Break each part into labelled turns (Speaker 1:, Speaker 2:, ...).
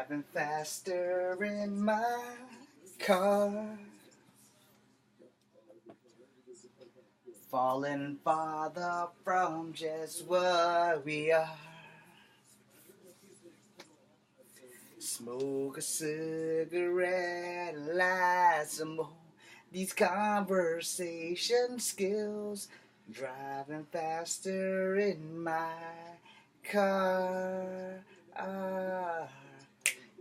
Speaker 1: Driving faster in my car, falling farther from just what we are. Smoke a cigarette, light some more. These conversation skills, driving faster in my car.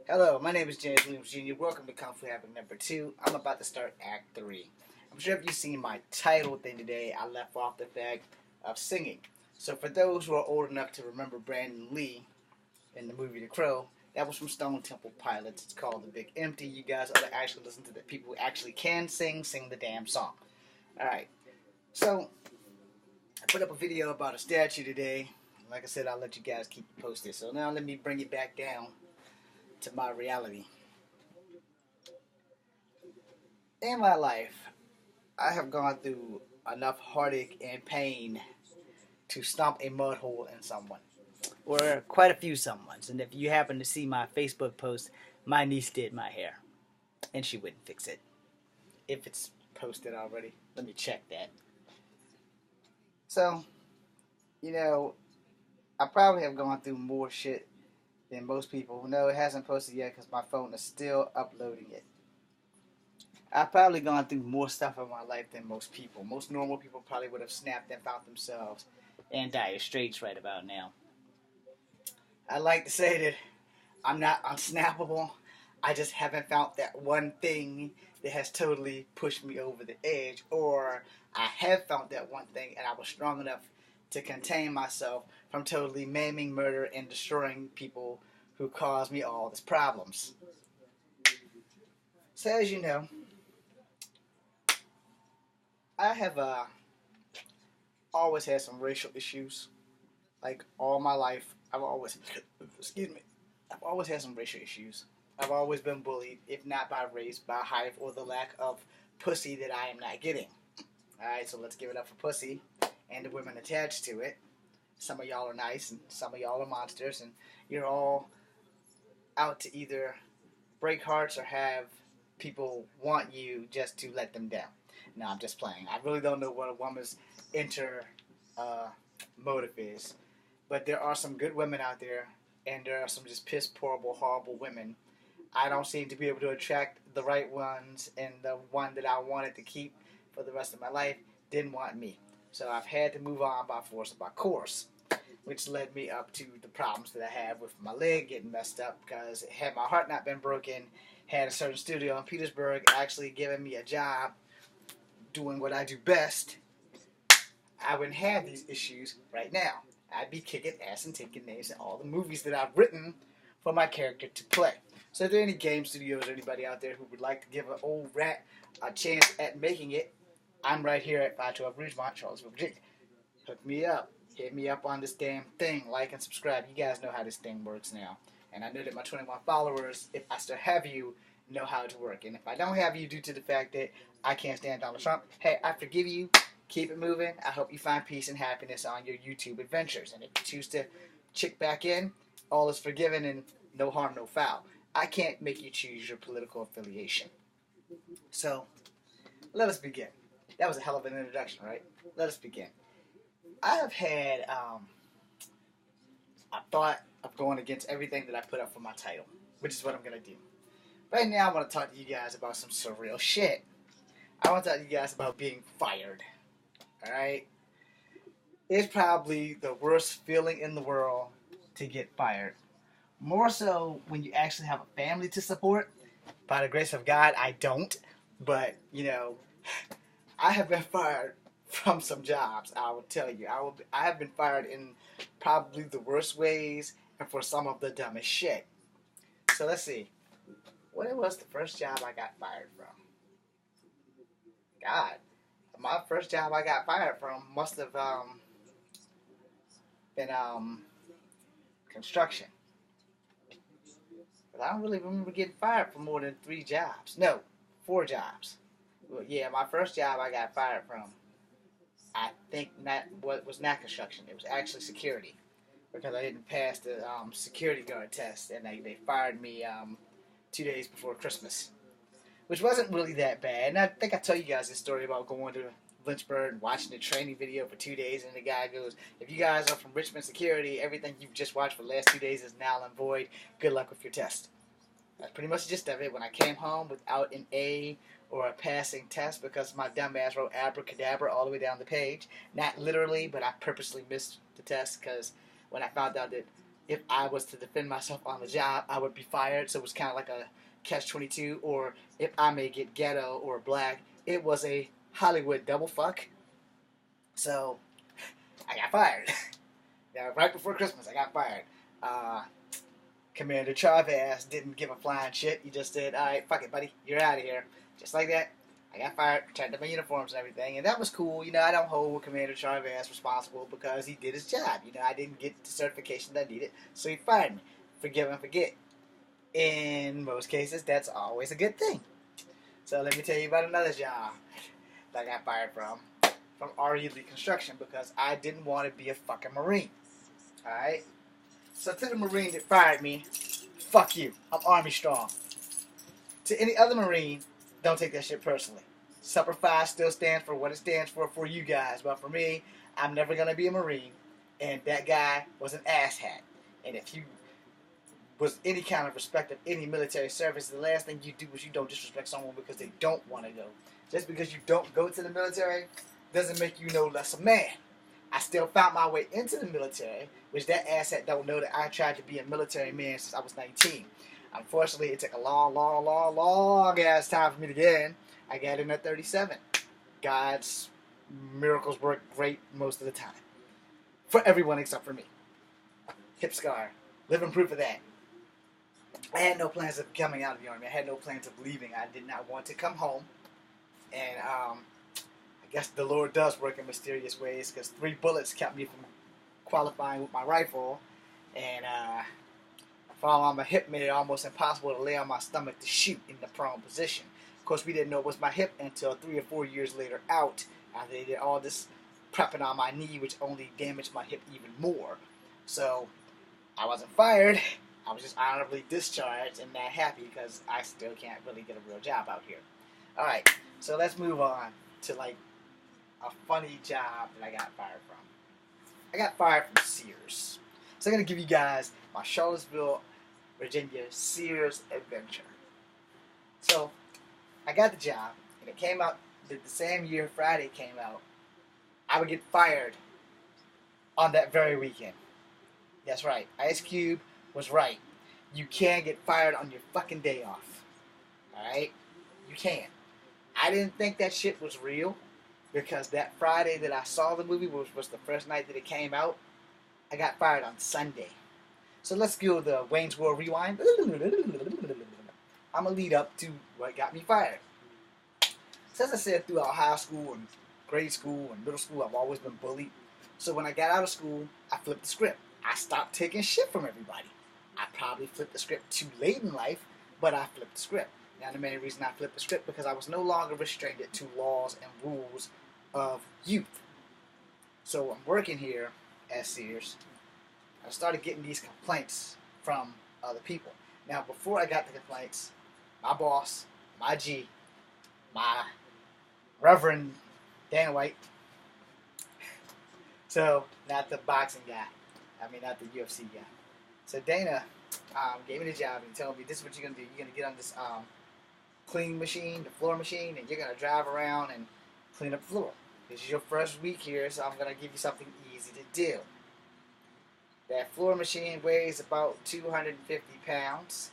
Speaker 1: Hello, my name is James Williams Jr. Welcome to Kung Fu Habit number 2. I'm about to start Act 3. I'm sure if you've seen my title thing today, I left off the fact of singing. So for those who are old enough to remember Brandon Lee in the movie The Crow, that was from Stone Temple Pilots. It's called The Big Empty. You guys ought to actually listen to the people who actually can sing the damn song. Alright, so I put up a video about a statue today. Like I said, I'll let you guys keep it posted. So now let me bring it back down to my reality. In my life, I have gone through enough heartache and pain to stomp a mud hole in someone. Or quite a few someones. And if you happen to see my Facebook post, my niece did my hair. And she wouldn't fix it. If it's posted already. Let me check that. So, you know, I probably have gone through more shit than most people. No, it hasn't posted yet because my phone is still uploading it. I've probably gone through more stuff in my life than most people. Most normal people probably would have snapped and found themselves in dire straits right about now. I like to say that I'm not unsnappable. I just haven't found that one thing that has totally pushed me over the edge. Or I have found that one thing and I was strong enough to contain myself from totally maiming, murder, and destroying people who caused me all these problems. So as you know, I have always had some racial issues. Like all my life, I've always had some racial issues. I've always been bullied, if not by race, by height, or the lack of pussy that I am not getting. Alright, so let's give it up for pussy and the women attached to it. Some of y'all are nice, and some of y'all are monsters, and you're all out to either break hearts or have people want you just to let them down. No, I'm just playing. I really don't know what a woman's motive is. But there are some good women out there, and there are some just piss poorable, horrible women. I don't seem to be able to attract the right ones, and the one that I wanted to keep for the rest of my life didn't want me. So I've had to move on by force of by course, which led me up to the problems that I have with my leg getting messed up, because had my heart not been broken, had a certain studio in Petersburg actually given me a job doing what I do best, I wouldn't have these issues right now. I'd be kicking ass and taking names in all the movies that I've written for my character to play. So if there are any game studios or anybody out there who would like to give an old rat a chance at making it, I'm right here at 512 Ridgemont, Charlottesville, Virginia. Hook me up. Hit me up on this damn thing. Like and subscribe. You guys know how this thing works now. And I know that my 21 followers, if I still have you, know how to work. And if I don't have you due to the fact that I can't stand Donald Trump, hey, I forgive you. Keep it moving. I hope you find peace and happiness on your YouTube adventures. And if you choose to chick back in, all is forgiven and no harm, no foul. I can't make you choose your political affiliation. So, let us begin. That was a hell of an introduction, right? Let us begin. I have had a thought of going against everything that I put up for my title, which is what I'm going to do. Right now, I want to talk to you guys about some surreal shit. I want to talk to you guys about being fired. Alright? It's probably the worst feeling in the world to get fired. More so when you actually have a family to support. By the grace of God, I don't. But, you know, I have been fired from some jobs, I will tell you. I have been fired in probably the worst ways and for some of the dumbest shit. So let's see. What was the first job I got fired from? God. My first job I got fired from must have been construction. But I don't really remember getting fired for more than 3 jobs. No, 4 jobs. Well, yeah, my first job I got fired from, I think was not construction. It was actually security. because I didn't pass the security guard test, and they fired me 2 days before Christmas, which wasn't really that bad. And I think I told you guys this story about going to Lynchburg and watching the training video for 2 days, and the guy goes, "If you guys are from Richmond Security, everything you've just watched for the last 2 days is null and void. Good luck with your test." That's pretty much the gist of it. When I came home without an A or a passing test because my dumb ass wrote abracadabra all the way down the page, not literally, but I purposely missed the test because when I found out that if I was to defend myself on the job, I would be fired. So it was kind of like a catch-22, or if I may get ghetto or black, it was a Hollywood double fuck. So I got fired. Yeah, right before Christmas, I got fired. Commander Chavez didn't give a flying shit. He just said, "All right, fuck it, buddy. You're out of here." Just like that. I got fired, returned to my uniforms and everything, and that was cool. I don't hold Commander Chavez responsible because he did his job. I didn't get the certification that I needed, so he fired me. Forgive and forget. In most cases, that's always a good thing. So let me tell you about another job that I got fired from RE Lee Construction, because I didn't want to be a fucking Marine. Alright? So to the Marine that fired me, fuck you. I'm Army strong. To any other Marine, don't take that shit personally. Semper Fi still stands for what it stands for you guys. But for me, I'm never going to be a Marine. And that guy was an asshat. And if you was any kind of respect of any military service, the last thing you do is you don't disrespect someone because they don't want to go. Just because you don't go to the military doesn't make you no less a man. I still found my way into the military, which that asshat don't know that I tried to be a military man since I was 19. Unfortunately, it took a long ass time for me to get in. I got in at 37. God's miracles work great most of the time. For everyone except for me. Hip scar. Living proof of that. I had no plans of coming out of the Army. I had no plans of leaving. I did not want to come home. And I guess the Lord does work in mysterious ways, because 3 bullets kept me from qualifying with my rifle. And while on my hip made it almost impossible to lay on my stomach to shoot in the prone position. Of course, we didn't know it was my hip until 3 or 4 years later out, after they did all this prepping on my knee, which only damaged my hip even more. So I wasn't fired. I was just honorably discharged and not happy because I still can't really get a real job out here. Alright, so let's move on to like a funny job that I got fired from. I got fired from Sears. So I'm going to give you guys my Charlottesville, Virginia Sears adventure. So I got the job, and it came out the same year Friday came out. I would get fired on that very weekend. That's right. Ice Cube was right. You can get fired on your fucking day off. Alright? You can. I didn't think that shit was real, because that Friday that I saw the movie, which was the first night that it came out, I got fired on Sunday. So let's go the Wayne's World Rewind. I'm going to lead up to what got me fired. So as I said, throughout high school and grade school and middle school, I've always been bullied. So when I got out of school, I flipped the script. I stopped taking shit from everybody. I probably flipped the script too late in life, but I flipped the script. Now the main reason I flipped the script because I was no longer restrained to laws and rules of youth. So I'm working here at Sears. I started getting these complaints from other people. Now before I got the complaints, my boss, my G, my Reverend Dana White, so not the boxing guy, not the UFC guy. So Dana gave me the job and told me, this is what you're going to do. You're going to get on this clean machine, the floor machine, and you're going to drive around and clean up the floor. This is your first week here, so I'm going to give you something easy to do. That floor machine weighs about 250 pounds,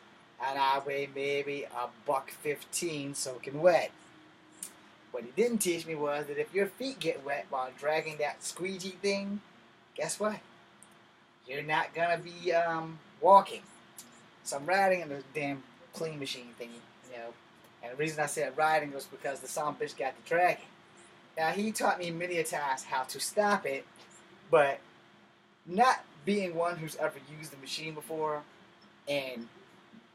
Speaker 1: and I weigh maybe $1.15 soaking wet. What he didn't teach me was that if your feet get wet while dragging that squeegee thing, guess what? You're not going to be walking. So I'm riding in the damn clean machine thingy, And the reason I said riding was because the son bitch got the dragging. Now, he taught me many a times how to stop it, but not being one who's ever used the machine before, and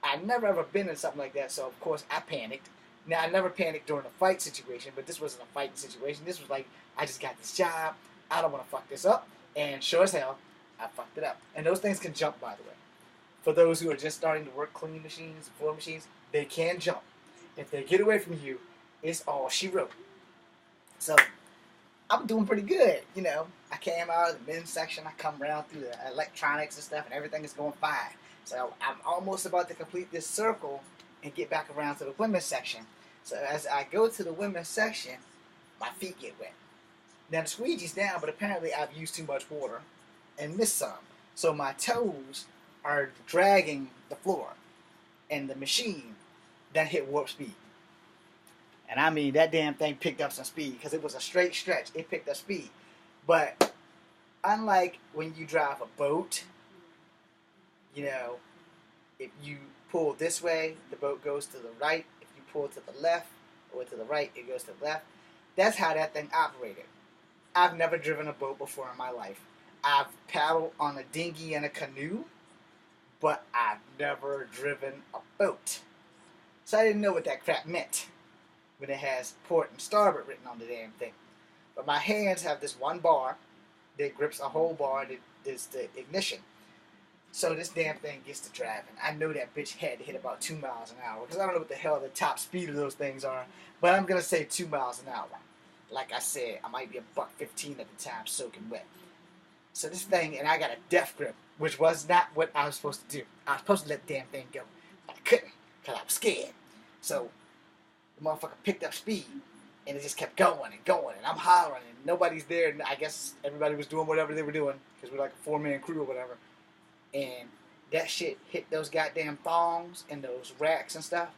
Speaker 1: I've never ever been in something like that, so of course I panicked. Now, I never panicked during a fight situation, but this wasn't a fighting situation. This was like, I just got this job, I don't want to fuck this up, and sure as hell, I fucked it up. And those things can jump, by the way. For those who are just starting to work cleaning machines, floor machines, they can jump. If they get away from you, it's all she wrote. So I'm doing pretty good, you know. I came out of the men's section, I come around through the electronics and stuff, and everything is going fine. So I'm almost about to complete this circle and get back around to the women's section. So as I go to the women's section, my feet get wet. Now the squeegee's down, but apparently I've used too much water and missed some. So my toes are dragging the floor, and the machine that hit warp speed. And I mean, that damn thing picked up some speed because it was a straight stretch. It picked up speed. But unlike when you drive a boat, you know, if you pull this way, the boat goes to the right. If you pull to the left or to the right, it goes to the left. That's how that thing operated. I've never driven a boat before in my life. I've paddled on a dinghy and a canoe, but I've never driven a boat. So I didn't know what that crap meant when it has port and starboard written on the damn thing. But my hands have this one bar that grips a whole bar that is the ignition. So this damn thing gets to driving. I know that bitch had to hit about 2 miles an hour because I don't know what the hell the top speed of those things are, but I'm going to say 2 miles an hour. Like I said, I might be $1.15 at the time soaking wet. So this thing, and I got a death grip, which was not what I was supposed to do. I was supposed to let the damn thing go, but I couldn't because I was scared. So the motherfucker picked up speed, and it just kept going and going, and I'm hollering, and nobody's there, and I guess everybody was doing whatever they were doing, because we're like a 4-man crew or whatever, and that shit hit those goddamn thongs and those racks and stuff,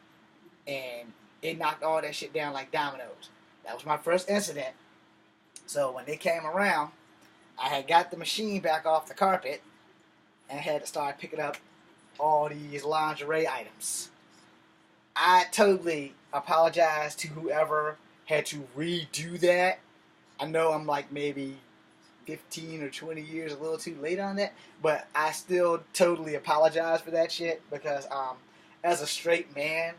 Speaker 1: and it knocked all that shit down like dominoes. That was my first incident. So when they came around, I had got the machine back off the carpet, and had to start picking up all these lingerie items. I totally apologize to whoever had to redo that. I know I'm like maybe 15 or 20 years a little too late on that, but I still totally apologize for that shit because as a straight man,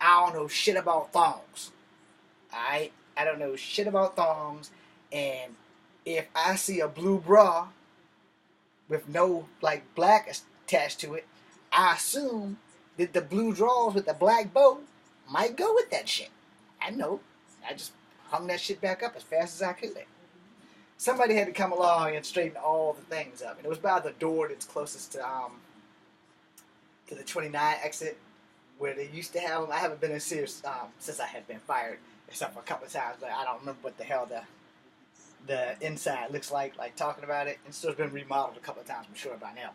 Speaker 1: I don't know shit about thongs. Alright? I don't know shit about thongs, and if I see a blue bra with no like black attached to it, I assume that the blue drawers with the black bow might go with that shit. I know. I just hung that shit back up as fast as I could. Somebody had to come along and straighten all the things up. And it was by the door that's closest to the 29 exit where they used to have them. I haven't been in Sears since I had been fired, except for a couple of times, but I don't remember what the hell the inside looks like talking about it. And it's been remodeled a couple of times, I'm sure, by now.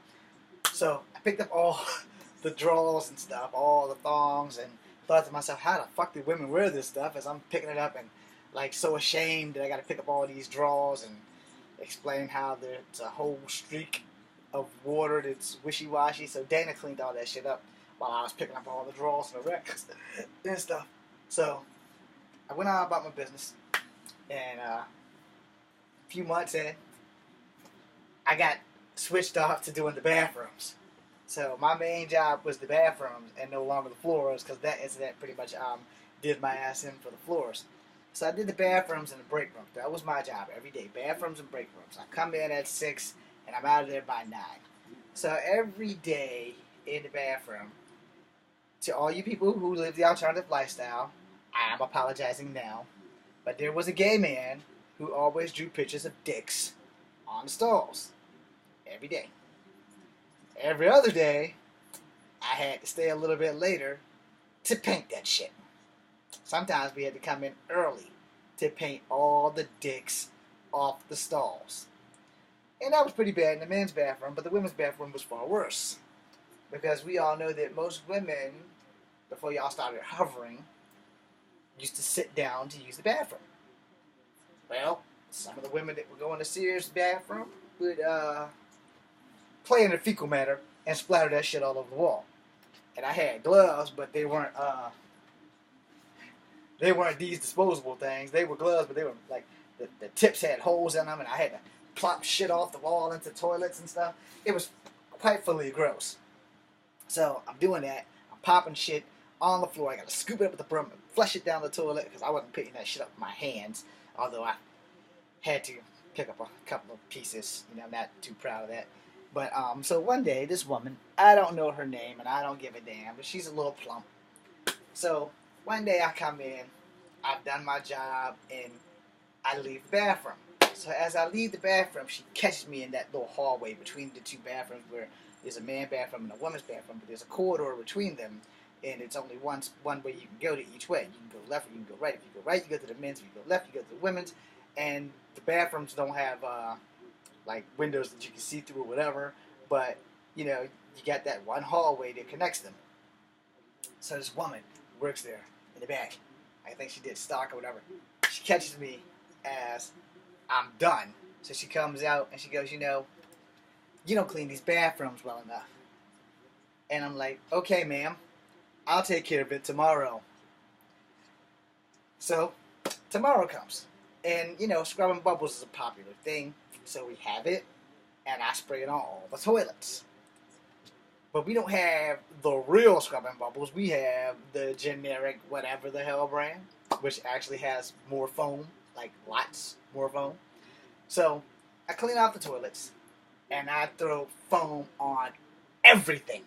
Speaker 1: So I picked up all the drawers and stuff, all the thongs, and thought to myself, how the fuck do women wear this stuff? As I'm picking it up and like so ashamed that I got to pick up all these drawers and explain how there's a whole streak of water that's wishy-washy. So Dana cleaned all that shit up while I was picking up all the drawers and the records and stuff. So I went on about my business, and a few months in, I got switched off to doing the bathrooms. So my main job was the bathrooms and no longer the floors, because that incident pretty much did my ass in for the floors. So I did the bathrooms and the break room. That was my job every day, bathrooms and break rooms. I come in at 6 and I'm out of there by 9. So every day in the bathroom, to all you people who live the alternative lifestyle, I'm apologizing now, but there was a gay man who always drew pictures of dicks on the stalls every day. Every other day, I had to stay a little bit later to paint that shit. Sometimes we had to come in early to paint all the dicks off the stalls. And that was pretty bad in the men's bathroom, but the women's bathroom was far worse. Because we all know that most women, before y'all started hovering, used to sit down to use the bathroom. Well, some of the women that would go in the Sears bathroom would play in the fecal matter and splatter that shit all over the wall. And I had gloves, but they weren't these disposable things. They were gloves, but they were like the tips had holes in them, and I had to plop shit off the wall into toilets and stuff. It was quite fully gross. So I'm doing that. I'm popping shit on the floor. I got to scoop it up with the broom and flush it down the toilet because I wasn't picking that shit up with my hands, although I had to pick up a couple of pieces. You know, I'm not too proud of that. But so one day, this woman, I don't know her name and I don't give a damn, but she's a little plump. So one day I come in, I've done my job, and I leave the bathroom. So as I leave the bathroom, she catches me in that little hallway between the two bathrooms where there's a man bathroom and a woman's bathroom, but there's a corridor between them, and it's only one way you can go to each way. You can go left or you can go right. If you go right, you go to the men's. If you go left, you go to the women's. And the bathrooms don't have like windows that you can see through or whatever, but you know, you got that one hallway that connects them. So this woman works there in the back. I think she did stock or whatever. She catches me as I'm done. So she comes out and she goes, you know, you don't clean these bathrooms well enough. And I'm like, okay, ma'am, I'll take care of it tomorrow. So tomorrow comes. And, you know, scrubbing bubbles is a popular thing. So we have it. And I spray it on all the toilets. But we don't have the real scrubbing bubbles. We have the generic whatever the hell brand, which actually has more foam, like lots more foam. So I clean off the toilets, and I throw foam on everything.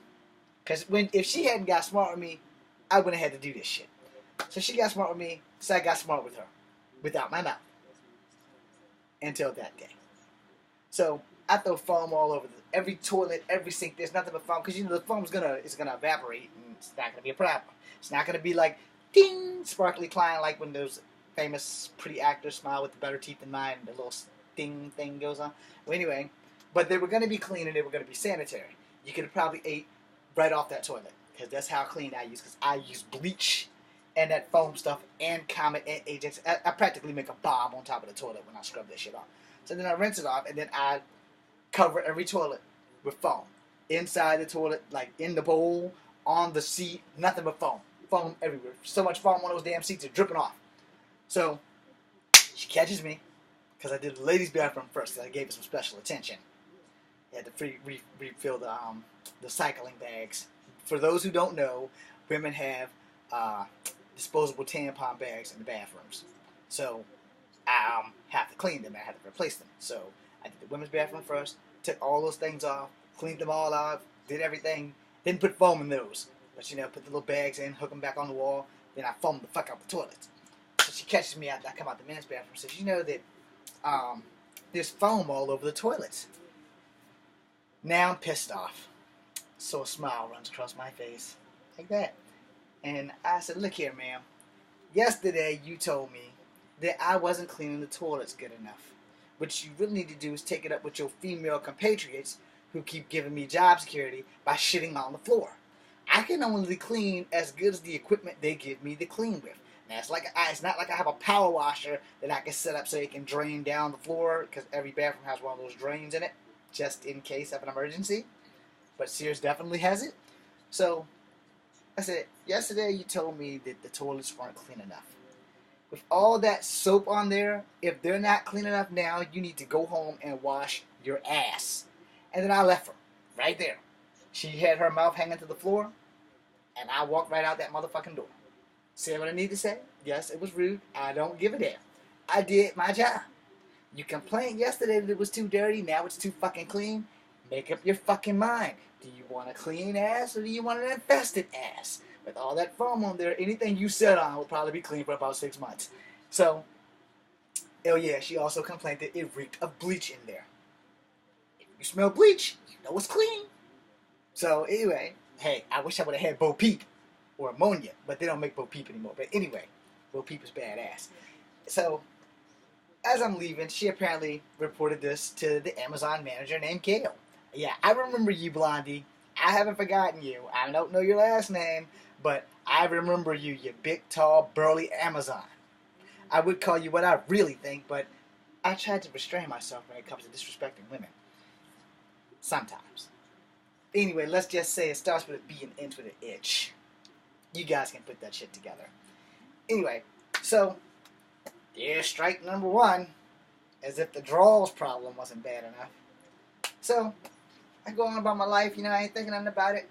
Speaker 1: Because if she hadn't got smart with me, I wouldn't have had to do this shit. So she got smart with me, so I got smart with her, without my mouth. Until that day. So I throw foam all over every toilet, every sink. There's nothing but foam because you know the foam's gonna evaporate and it's not gonna be a problem. It's not gonna be like ding, sparkly Klein like when those famous pretty actors smile with the better teeth than mine and the little sting thing goes on. Well, anyway, but they were gonna be clean and they were gonna be sanitary. You could have probably ate right off that toilet because that's how clean I use. Because I use bleach and that foam stuff and Comet and Ajax. I practically make a bomb on top of the toilet when I scrub that shit off. So then I rinse it off and then I cover every toilet with foam. Inside the toilet, like in the bowl, on the seat, nothing but foam. Foam everywhere. So much foam on those damn seats are dripping off. So she catches me because I did the ladies' bathroom first because I gave her some special attention. I had to refill the cycling bags. For those who don't know, women have disposable tampon bags in the bathrooms. So I have to clean them and I have to replace them. So I did the women's bathroom first, took all those things off, cleaned them all off, did everything, didn't put foam in those. But you know, put the little bags in, hook them back on the wall, then I foamed the fuck out the toilets. So she catches me after I come out the men's bathroom and says, you know that there's foam all over the toilets. Now I'm pissed off. So a smile runs across my face, like that. And I said, look here, ma'am. Yesterday you told me that I wasn't cleaning the toilets good enough. What you really need to do is take it up with your female compatriots who keep giving me job security by shitting on the floor. I can only clean as good as the equipment they give me to clean with. Now, it's not like I have a power washer that I can set up so it can drain down the floor, because every bathroom has one of those drains in it, just in case of an emergency. But Sears definitely has it. So I said, yesterday you told me that the toilets weren't clean enough. With all that soap on there, if they're not clean enough now, you need to go home and wash your ass. And then I left her, right there. She had her mouth hanging to the floor, and I walked right out that motherfucking door. Say what I need to say? Yes, it was rude. I don't give a damn. I did my job. You complained yesterday that it was too dirty, now it's too fucking clean. Make up your fucking mind. Do you want a clean ass or do you want an infested ass? With all that foam on there, anything you set on will probably be clean for about 6 months. So, oh yeah, she also complained that it reeked of bleach in there. If you smell bleach, you know it's clean. So anyway, hey, I wish I would have had Bo Peep or ammonia, but they don't make Bo Peep anymore. But anyway, Bo Peep is badass. So, as I'm leaving, she apparently reported this to the Amazon manager named Gail. Yeah, I remember you, Blondie. I haven't forgotten you. I don't know your last name, but I remember you, you big, tall, burly Amazon. I would call you what I really think, but I try to restrain myself when it comes to disrespecting women. Sometimes. Anyway, let's just say it starts with a B and ends with an H. You guys can put that shit together. Anyway, so, here's strike number one. As if the draws problem wasn't bad enough. So, I go on about my life, you know, I ain't thinking nothing about it.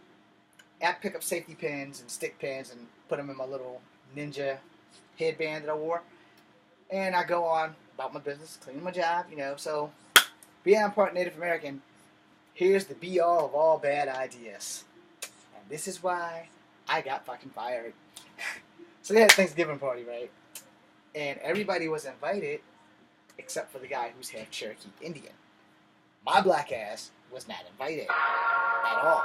Speaker 1: I pick up safety pins and stick pins and put them in my little ninja headband that I wore. And I go on about my business, cleaning my job, you know. So, being I'm part Native American, here's the be all of all bad ideas. And this is why I got fucking fired. So they had a Thanksgiving party, right? And everybody was invited except for the guy who's half Cherokee Indian. My black ass was not invited at all.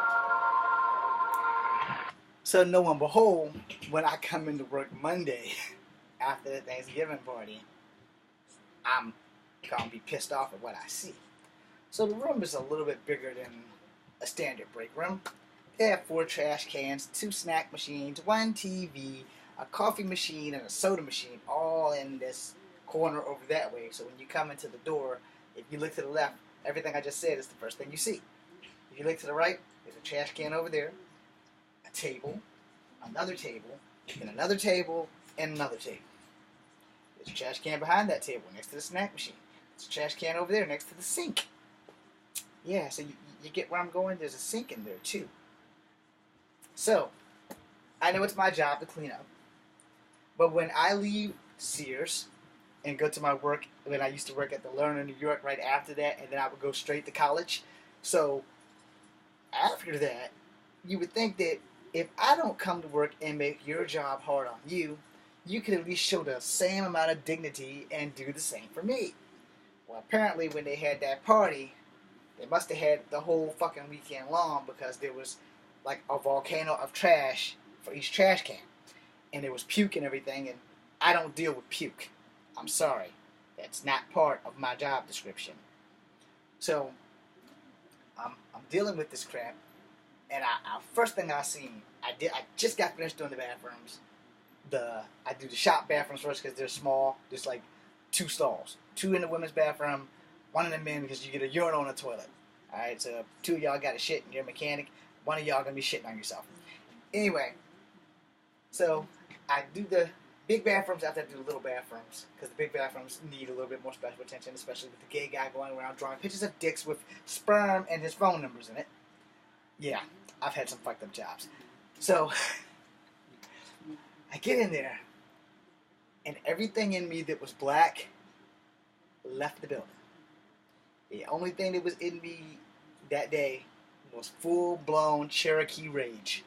Speaker 1: So lo and behold, when I come into work Monday after the Thanksgiving party, I'm gonna be pissed off at what I see. So the room is a little bit bigger than a standard break room. They have 4 trash cans, 2 snack machines, 1 TV, a coffee machine, and a soda machine, all in this corner over that way. So when you come into the door, if you look to the left, everything I just said is the first thing you see. If you look to the right, there's a trash can over there, a table, and another table, and another table, and another table. There's a trash can behind that table next to the snack machine. There's a trash can over there next to the sink. Yeah, so you get where I'm going? There's a sink in there too. So, I know it's my job to clean up. But when I leave Sears and go to my work, when I used to work at the Learner in New York right after that, and then I would go straight to college. So, after that, you would think that if I don't come to work and make your job hard on you, you could at least show the same amount of dignity and do the same for me. Well, apparently when they had that party, they must have had the whole fucking weekend long because there was like a volcano of trash for each trash can. And there was puke and everything, and I don't deal with puke. I'm sorry. That's not part of my job description. So, I'm dealing with this crap, and first thing I seen, I just got finished doing the bathrooms. I do the shop bathrooms first because they're small. There's like 2 stalls. 2 in the women's bathroom, 1 in the men because you get a urinal on the toilet. Alright, so 2 of y'all got to shit and you're a mechanic. 1 of y'all going to be shitting on yourself. Anyway, so I do the big bathrooms after I do the little bathrooms because the big bathrooms need a little bit more special attention, especially with the gay guy going around drawing pictures of dicks with sperm and his phone numbers in it. Yeah, I've had some fucked up jobs. So, I get in there, and everything in me that was black left the building. The only thing that was in me that day was full-blown Cherokee rage.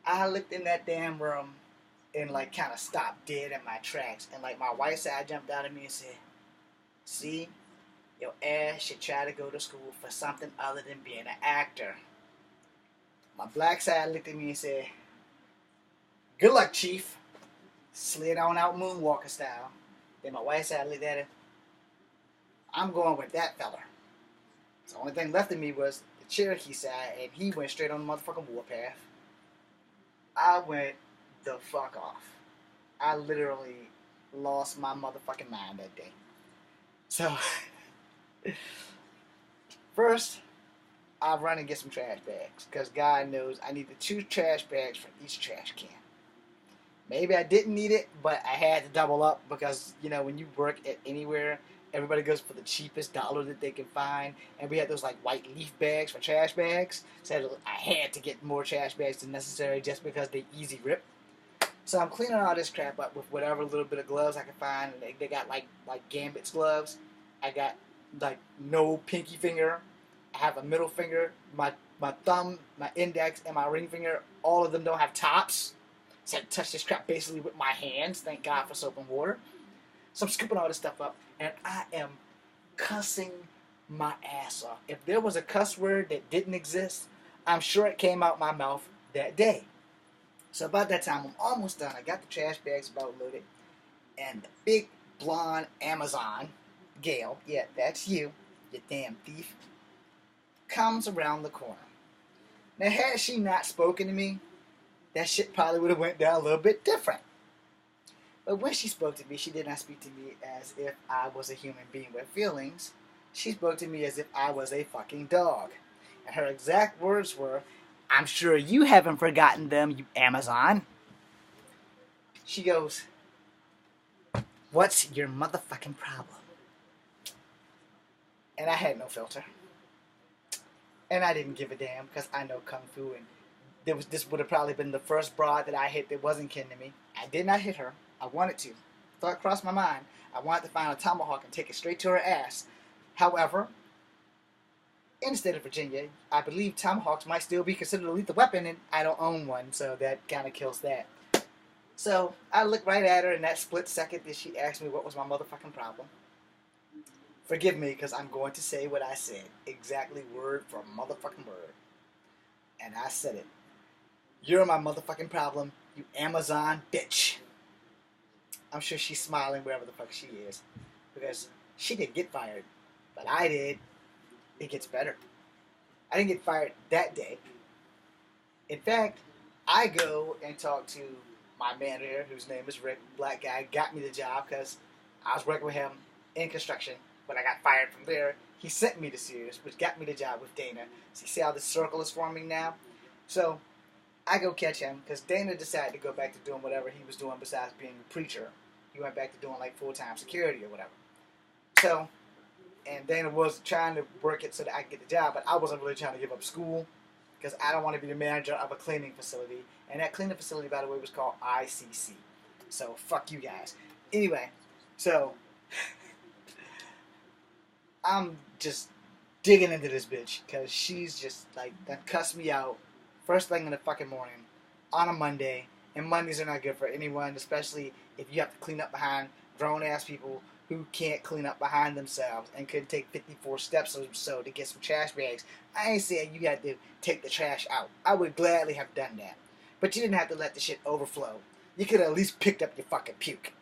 Speaker 1: I looked in that damn room and like kind of stopped dead in my tracks. And like my white side jumped out at me and said, see, your ass should try to go to school for something other than being an actor. My black side looked at me and said, good luck, Chief. Slid on out moonwalker style. Then my white side looked at it. I'm going with that fella. So the only thing left of me was the Cherokee side, and he went straight on the motherfucking warpath. I went the fuck off. I literally lost my motherfucking mind that day. So, first, I run and get some trash bags, because God knows I needed 2 trash bags for each trash can. Maybe I didn't need it, but I had to double up because, you know, when you work at anywhere, everybody goes for the cheapest dollar that they can find. And we had those, like, white leaf bags for trash bags. So I had to get more trash bags than necessary just because they easy rip. So I'm cleaning all this crap up with whatever little bit of gloves I can find. And they got, like Gambit's gloves. I got, like, no pinky finger. I have a middle finger. My thumb, my index, and my ring finger, all of them don't have tops. So I touch this crap basically with my hands. Thank God for soap and water. So I'm scooping all this stuff up, and I am cussing my ass off. If there was a cuss word that didn't exist, I'm sure it came out my mouth that day. So about that time, I'm almost done. I got the trash bags about loaded, and the big blonde Amazon, Gail, yeah, that's you damn thief, comes around the corner. Now, had she not spoken to me, that shit probably would have went down a little bit different. But when she spoke to me, she did not speak to me as if I was a human being with feelings. She spoke to me as if I was a fucking dog. And her exact words were, I'm sure you haven't forgotten them, you Amazon. She goes, what's your motherfucking problem? And I had no filter. And I didn't give a damn because I know Kung Fu, and this would have probably been the first broad that I hit that wasn't kin to me. I did not hit her. I wanted to. thought crossed my mind. I wanted to find a tomahawk and take it straight to her ass. However, in the state of Virginia, I believe tomahawks might still be considered a lethal weapon, and I don't own one, so that kind of kills that. So I looked right at her in that split second that she asked me what was my motherfucking problem. Forgive me, because I'm going to say what I said. Exactly word for motherfucking word. And I said it. You're my motherfucking problem, you Amazon bitch. I'm sure she's smiling wherever the fuck she is. Because she didn't get fired. But I did. It gets better. I didn't get fired that day. In fact, I go and talk to my manager, whose name is Rick, black guy, got me the job because I was working with him in construction. When I got fired from there, he sent me to Sears, which got me the job with Dana. So you see how this circle is forming now? So I go catch him because Dana decided to go back to doing whatever he was doing besides being a preacher. He went back to doing like full-time security or whatever. So, and Dana was trying to work it so that I could get the job, but I wasn't really trying to give up school because I don't want to be the manager of a cleaning facility. And that cleaning facility, by the way, was called ICC. So, fuck you guys. Anyway, so I'm just digging into this bitch because she's just like, that cussed me out first thing in the fucking morning on a Monday. And Mondays are not good for anyone, especially if you have to clean up behind grown-ass people who can't clean up behind themselves and could take 54 steps or so to get some trash bags. I ain't saying you had to take the trash out. I would gladly have done that. But you didn't have to let the shit overflow. You could have at least picked up your fucking puke.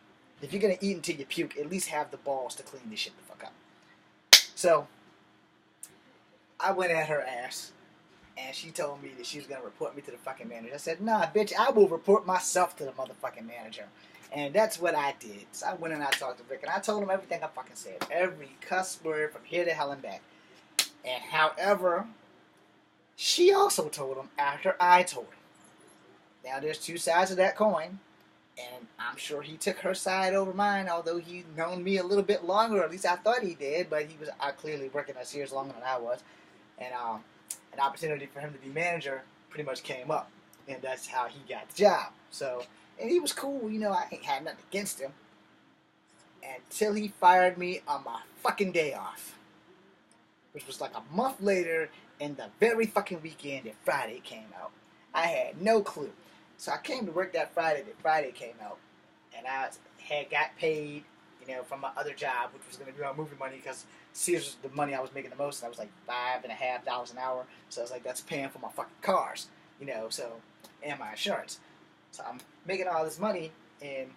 Speaker 1: If you're going to eat until you puke, at least have the balls to clean this shit the fuck up. So, I went at her ass. And she told me that she was going to report me to the fucking manager. I said, nah, bitch, I will report myself to the motherfucking manager. And that's what I did. So I went and I talked to Rick, and I told him everything I fucking said. Every cuss word from here to hell and back. And however, she also told him after I told him. Now, there's two sides of that coin. And I'm sure he took her side over mine, although he'd known me a little bit longer. Or at least I thought he did. But he was clearly working at Sears longer than I was. And, an opportunity for him to be manager pretty much came up, and that's how he got the job. So, and he was cool, you know, I ain't had nothing against him until he fired me on my fucking day off, which was like a month later, and the very fucking weekend that Friday came out. I had no clue. So I came to work that Friday came out, and I had got paid, you know, from my other job, which was going to be my movie money, because Sears was the money I was making the most, and I was like $5.50 an hour. So I was like, that's paying for my fucking cars, you know, so, and my insurance. So I'm making all this money, and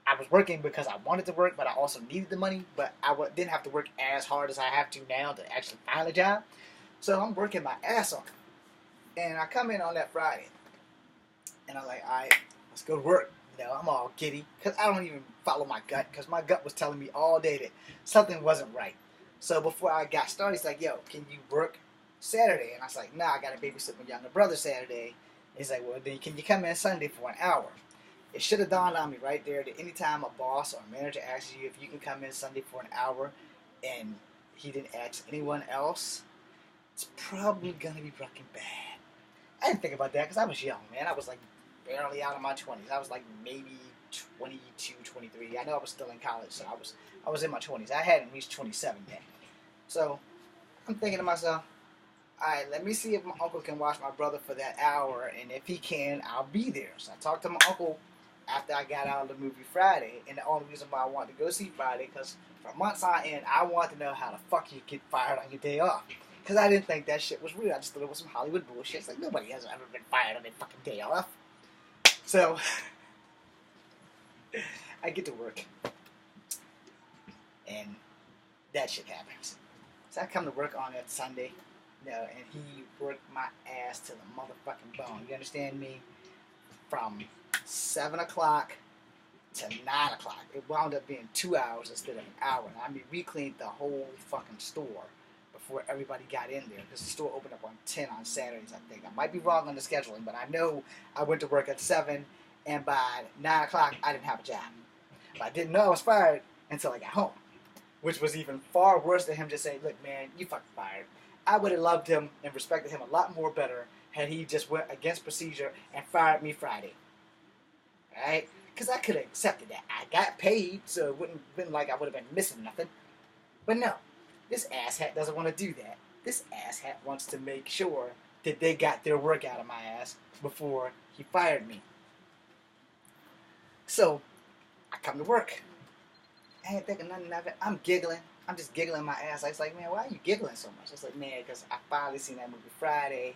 Speaker 1: I was working because I wanted to work, but I also needed the money, but I didn't have to work as hard as I have to now to actually find a job. So I'm working my ass off. And I come in on that Friday, and I'm like, all right, let's go to work. You know, I'm all giddy, because I don't even follow my gut, because my gut was telling me all day that something wasn't right. So before I got started, he's like, yo, can you work Saturday? And I was like, nah, I got to babysit my younger brother Saturday. He's like, well, then can you come in Sunday for an hour? It should have dawned on me right there that anytime a boss or a manager asks you if you can come in Sunday for an hour, and he didn't ask anyone else, it's probably going to be fucking bad. I didn't think about that, because I was young, man. I was like, barely out of my 20s. I was like maybe 22, 23. I know I was still in college, so I was in my 20s. I hadn't reached 27 yet. So I'm thinking to myself, all right, let me see if my uncle can watch my brother for that hour, and if he can, I'll be there. So I talked to my uncle after I got out of the movie Friday, and the only reason why I wanted to go see Friday, because for months on end, I wanted to know how the fuck you get fired on your day off. Because I didn't think that shit was real. I just thought it was some Hollywood bullshit. It's like, nobody has ever been fired on their fucking day off. So, I get to work, and that shit happens. So I come to work on that Sunday, you know, and he worked my ass to the motherfucking bone. You understand me? From 7 o'clock to 9 o'clock. It wound up being 2 hours instead of an hour. And I mean, we cleaned the whole fucking store before everybody got in there, because the store opened up on 10 on Saturdays, I think. I might be wrong on the scheduling, but I know I went to work at 7, and by 9 o'clock, I didn't have a job. But I didn't know I was fired until I got home, which was even far worse than him just saying, look, man, you fucking fired. I would have loved him and respected him a lot more better had he just went against procedure and fired me Friday. Alright? because I could have accepted that. I got paid, so it wouldn't been like I would have been missing nothing. But no, this asshat doesn't want to do that. This asshat wants to make sure that they got their work out of my ass before he fired me. So I come to work. I ain't thinking nothing of it. I'm giggling. I'm just giggling my ass. I was like, man, why are you giggling so much? I was like, man, because I finally seen that movie Friday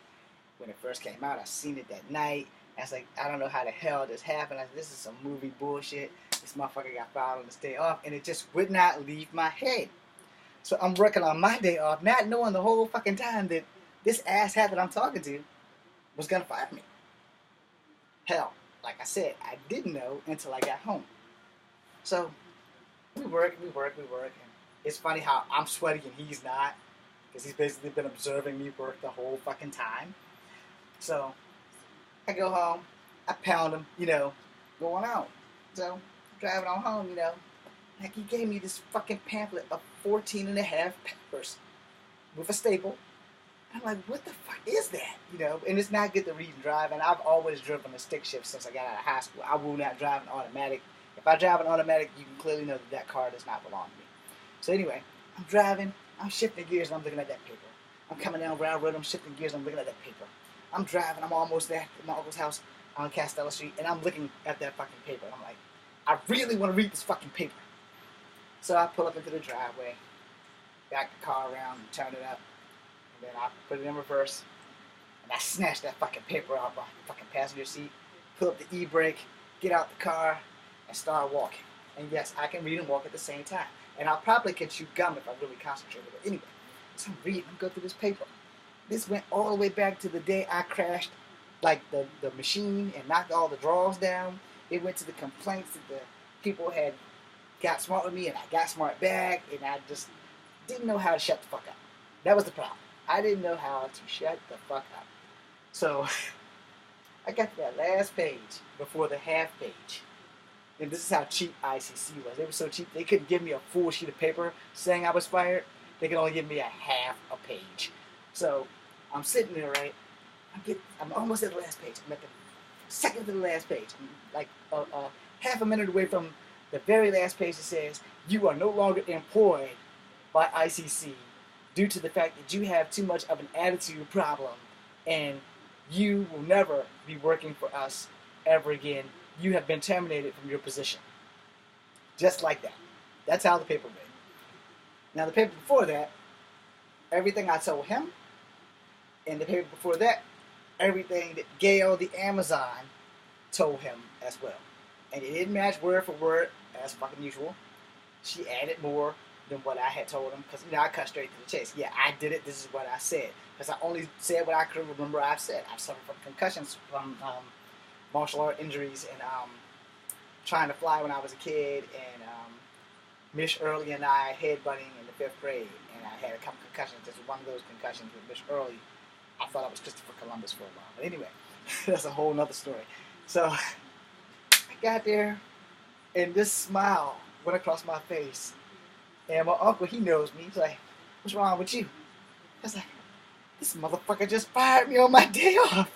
Speaker 1: when it first came out. I seen it that night. I was like, I don't know how the hell this happened. I said, this is some movie bullshit. This motherfucker got fired on his day off, and it just would not leave my head. So I'm working on my day off, not knowing the whole fucking time that this asshat that I'm talking to was gonna fire me. Hell, like I said, I didn't know until I got home. So we work. And it's funny how I'm sweaty and he's not, because he's basically been observing me work the whole fucking time. So I go home, I pound him, going out. So driving on home, like he gave me this fucking pamphlet of 14 and a half papers with a staple. I'm like, what the fuck is that? And it's not good to read and drive, and I've always driven a stick shift since I got out of high school. I will not drive an automatic. If I drive an automatic, you can clearly know that car does not belong to me. So anyway, I'm driving, I'm shifting gears, and I'm looking at that paper. I'm coming down Railroad, I'm shifting gears, and I'm looking at that paper. I'm driving, I'm almost there at my uncle's house on Castella Street, and I'm looking at that fucking paper. I'm like, I really want to read this fucking paper. So I pull up into the driveway, back the car around, and turn it up, and then I put it in reverse, and I snatch that fucking paper out my fucking passenger seat, pull up the e-brake, get out the car, and start walking. And yes, I can read and walk at the same time. And I'll probably can chew gum if I really concentrate. But anyway, so I'm reading, I'm going through this paper. This went all the way back to the day I crashed like the machine and knocked all the drawers down. It went to the complaints that the people had got smart with me, and I got smart back, and I just didn't know how to shut the fuck up. That was the problem. I didn't know how to shut the fuck up. So I got to that last page before the half page. And this is how cheap ICC was. They were so cheap, they couldn't give me a full sheet of paper saying I was fired. They could only give me a half a page. So I'm sitting there, right? I'm almost at the last page. I'm at the second to the last page. I'm like half a minute away from the very last page that says, you are no longer employed by ICC due to the fact that you have too much of an attitude problem and you will never be working for us ever again. You have been terminated from your position. Just like that. That's how the paper read. Now the paper before that, everything I told him, and the paper before that, everything that Gail, the Amazon, told him as well. And it didn't match word for word, as fucking usual. She added more than what I had told him, because I cut straight to the chase. Yeah, I did it, this is what I said. Because I only said what I could remember I've said. I've suffered from concussions, from martial art injuries, and trying to fly when I was a kid, and Miss Early and I headbutting in the 5th grade, and I had a couple concussions. Just one of those concussions with Miss Early. I thought I was Christopher Columbus for a while. But anyway, that's a whole nother story. So I got there, and this smile went across my face. And my uncle, he knows me. He's like, what's wrong with you? I was like, this motherfucker just fired me on my day off.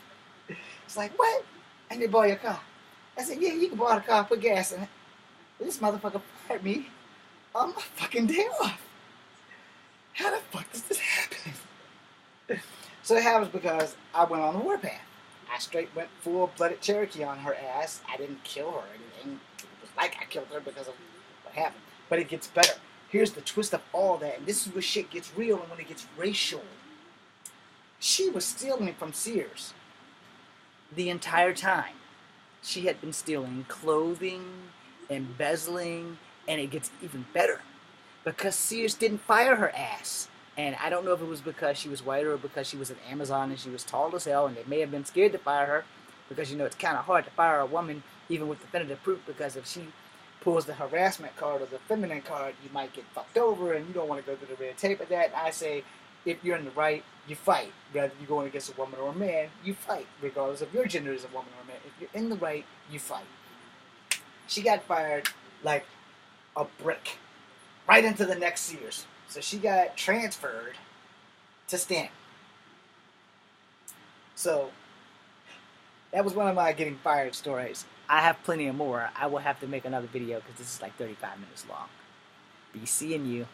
Speaker 1: It's like, what? I need to borrow your car. I said, yeah, you can borrow the car, put gas in it. This motherfucker fired me on my fucking day off. How the fuck does this happen? So it happens because I went on the warpath. I straight went full-blooded Cherokee on her ass. I didn't kill her or anything. It was like I killed her because of what happened. But it gets better. Here's the twist of all that, and this is where shit gets real and when it gets racial. She was stealing from Sears the entire time. She had been stealing clothing, embezzling, and it gets even better because Sears didn't fire her ass. And I don't know if it was because she was white or because she was an Amazon and she was tall as hell, and they may have been scared to fire her because, it's kind of hard to fire a woman even with definitive proof, because if she pulls the harassment card or the feminine card, you might get fucked over and you don't want to go through the red tape of that. And I say, if you're in the right, you fight. Whether you're going against a woman or a man, you fight, regardless of your gender as a woman or a man. If you're in the right, you fight. She got fired like a brick, right into the next Sears. So she got transferred to Stanton. So that was one of my getting fired stories.
Speaker 2: I have plenty of more. I will have to make another video because this is like 35 minutes long. Be seeing you.